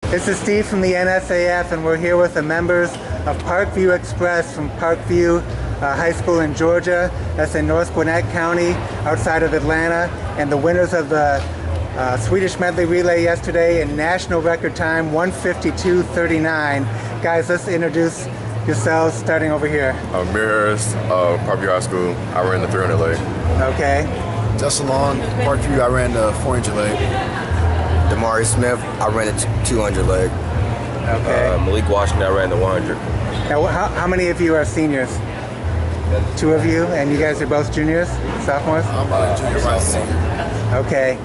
This is Steve from the NSAF, and we're here with the members of Parkview Express from Parkview High School in Georgia. That's in North Gwinnett County, outside of Atlanta, and the winners of the Swedish Medley Relay yesterday in national record time, 1:52:39. Guys, let's introduce yourselves, starting over here. Amir Harris, Parkview High School. I ran the 300 leg. Okay. Justin Long, Parkview, I ran the 400 leg. Demarius Smith, I ran the 200 leg. Okay. Malik Washington, I ran the 100. Now, how many of you are seniors? Two of you, and you guys are both juniors, sophomores? I'm a junior, my senior. Okay.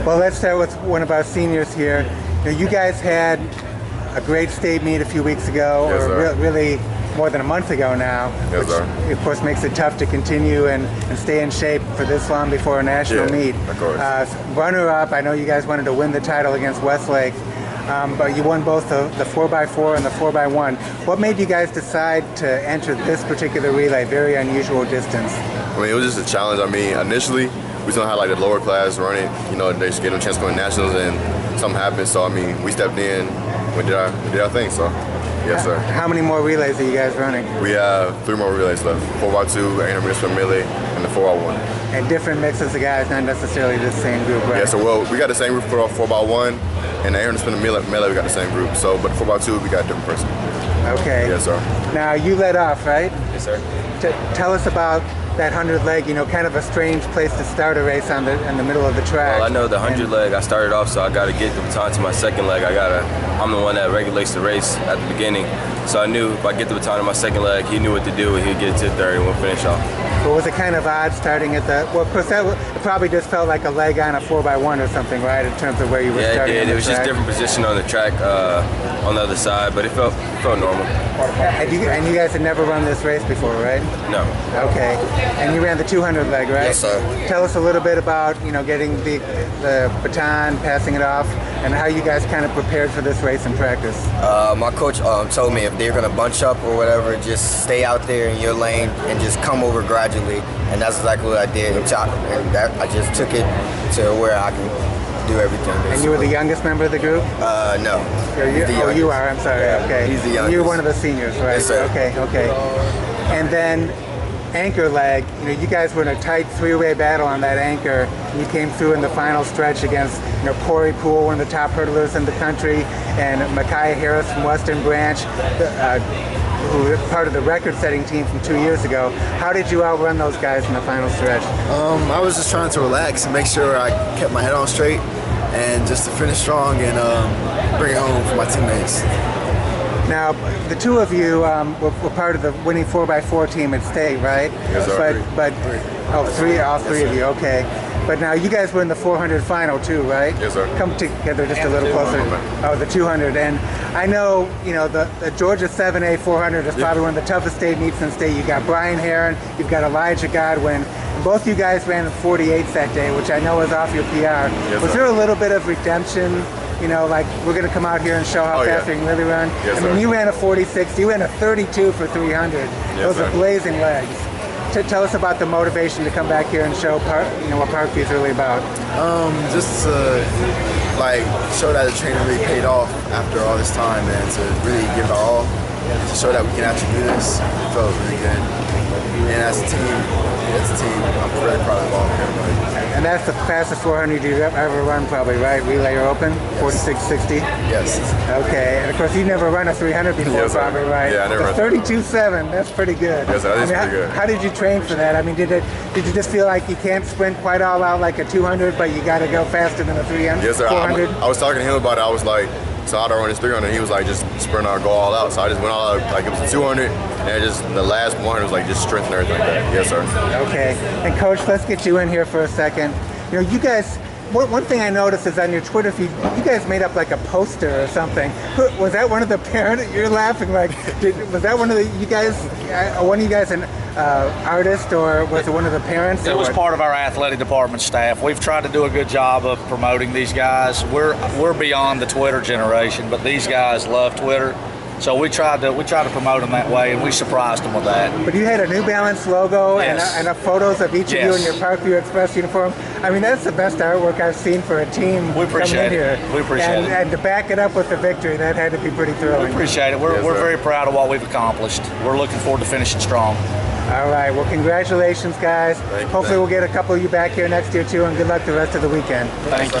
Well, let's start with one of our seniors here. You guys had a great state meet a few weeks ago, yes, or really more than a month ago now, yes, which sir. Of course makes it tough to continue and stay in shape for this long before a national meet. Of course. Runner-up, I know you guys wanted to win the title against Westlake, but you won both the 4x4 and the 4x1. What made you guys decide to enter this particular relay, very unusual distance? I mean, it was just a challenge. I mean, initially, we still had like the lower class running, you know, they just gave them a chance to go to nationals, and something happened, so I mean, we stepped in, we did our thing, so. Yes, sir. How many more relays are you guys running? We have 3 more relays left. 4x2, 800 meters for melee, and the 4x1. And different mixes of guys, not necessarily the same group, right? Yeah, so well, we got the same group for our 4x1, and the 800 spin melee, we got the same group. So, but the 4x2, we got a different person. Okay. Yes, sir. Now, you led off, right? Yes, sir. Tell us about that 100 leg, you know, kind of a strange place to start a race in the middle of the track. Well, I know the 100 leg, I started off, so I got to get the baton to my second leg. I'm the one that regulates the race at the beginning. So I knew if I get the baton to my second leg, he knew what to do, and he'd get to third and we'll finish off. But was it kind of odd starting at the, well, of course, it probably just felt like a leg on a 4x1 or something, right, in terms of where you were starting? Yeah, it did. It was just different position on the track on the other side, but it felt normal. And you guys had never run this race before, right? No. Okay. And you ran the 200 leg, right? Yes, sir. Tell us a little bit about, you know, getting the baton, passing it off, and how you guys kind of prepared for this race in practice. My coach told me if they're going to bunch up or whatever, just stay out there in your lane and just come over gradually. And that's exactly what I did. And I just took it to where I can do everything. Basically. And you were the youngest member of the group? No. You are, I'm sorry, yeah, okay. He's the youngest. You're one of the seniors, right? Yes, sir. Okay. And then anchor leg, you know, you guys were in a tight 3-way battle on that anchor. You came through in the final stretch against, you know, Corey Poole, one of the top hurdlers in the country, and Malik Harris from Western Branch, who was part of the record-setting team from 2 years ago. How did you outrun those guys in the final stretch? I was just trying to relax and make sure I kept my head on straight and just to finish strong and bring it home for my teammates. Now, the two of you were part of the winning 4x4 team at state, right? Yes, sir. All three of you, okay. But now you guys were in the 400 final too, right? Yes, sir. Come together just a little closer. Oh, the 200. And I know, you know, the Georgia 7A 400 is probably one of the toughest state meets in the state. You got Brian Herron, you've got Elijah Godwin. Both you guys ran the 48s that day, which I know was off your PR. Yes, was sir. there a little bit of redemption? You know, like, we're going to come out here and show how fast we can really run. Yes, I mean, sir. you ran a 46, you ran a 32 for 300. Yes, Those sir. are blazing legs. Tell us about the motivation to come back here and show what Parkview is really about. Just to like show that the training really paid off after all this time, and to really give it all, to show that we can actually do this. It felt really good. And as a team, I'm very proud of all of everybody. And that's the fastest 400 you've ever run, probably, right? Relay or open, 46.60. Yes. Okay, and of course you never run a 300 before, Yes, sir. probably, right? Yeah, I never. 32.7. That's pretty good. Yes, sir, that is pretty good. How did you train for that? I mean, did you just feel like you can't sprint quite all out like a 200, but you got to go faster than a 300? Yes, sir. 400? I was talking to him about it. I was like, so how do I run this 300? He was like, just sprint out, go all out. So I just went all out. Like, it was a 200, and just the last 100 was like just strength and everything like that. Yes, sir. Okay. And Coach, let's get you in here for a second. You know, you guys, one thing I noticed is on your Twitter feed, you guys made up like a poster or something. Was that one of the parents? You're laughing like, was that one of you guys an artist, or was it one of the parents? It was part of our athletic department staff. We've tried to do a good job of promoting these guys. We're beyond the Twitter generation, but these guys love Twitter. So we tried to promote them that way, and we surprised them with that. But you had a New Balance logo Yes. and photos of each of you in Yes. your Parkview Express uniform. I mean, that's the best artwork I've seen for a team We appreciate coming in it. here. We appreciate it. And to back it up with the victory, that had to be pretty We thrilling. appreciate it. We're Yes, sir. very proud of what we've accomplished. We're looking forward to finishing strong. All right. Well, congratulations, guys. Thank you. Hopefully we'll get a couple of you back here next year, too, and good luck the rest of the weekend. Thank you.